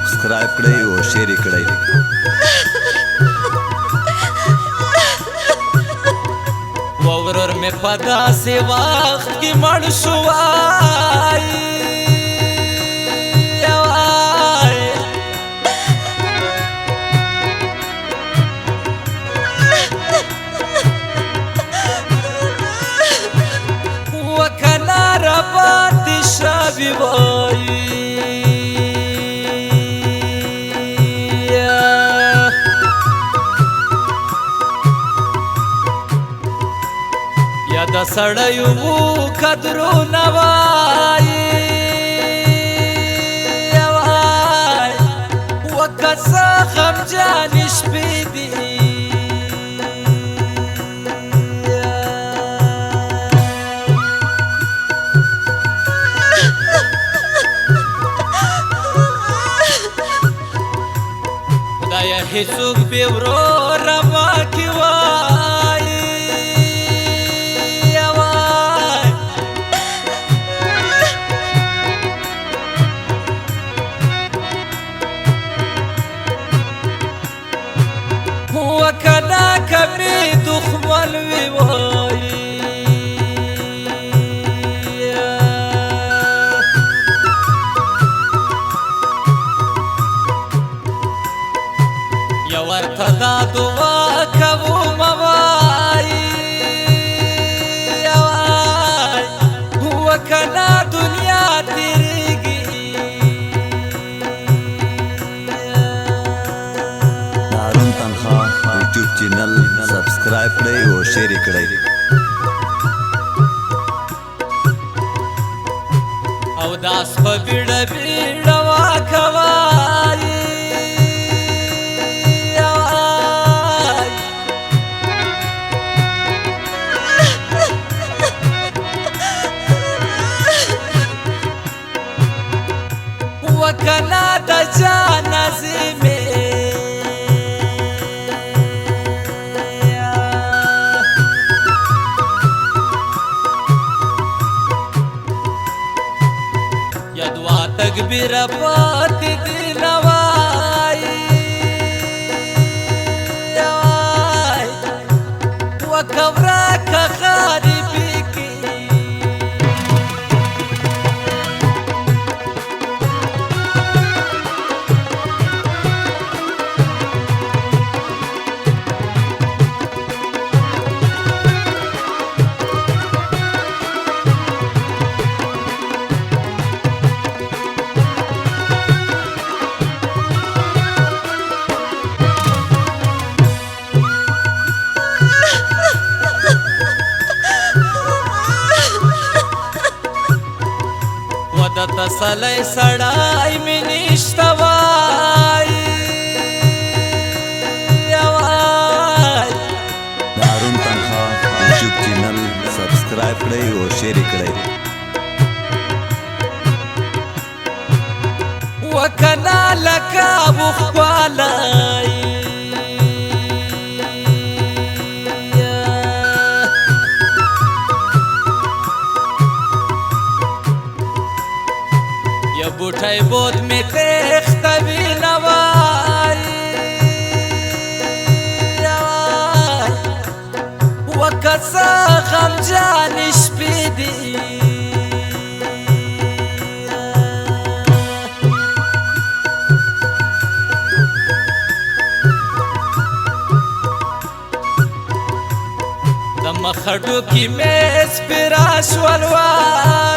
سبسکرایب کړئ او شیر کړئ. ورور می پدا سے وقت کی مړ شوای وکنا ربات شابی وای د سړیو مو قدرو نوای وکسا خمجان شپې دي خدایه هیڅوک بې وروره ما کې وای وکنا کمی دخمل وی وای یا ورته دا دعا کوم وای وکنا دنیا تیریږي یوټیوب چینل سبسکرایب کړئ او شیر کړئ. او داس په بیړه بیړه واکوای وکنا د جان عظیمه تکبیر پات دی نوای وکبرا کا خاربی کی د تسلی سړای می نشته وای هارون تنها یوټیوب چینل سبسکرایب کړئ او شیر کړئ. وکنا لکا بخوالای یا بوټای بود می تخت بی نوای وکسا خمجان شپې دي د مخړو کې مې سپراش ولوای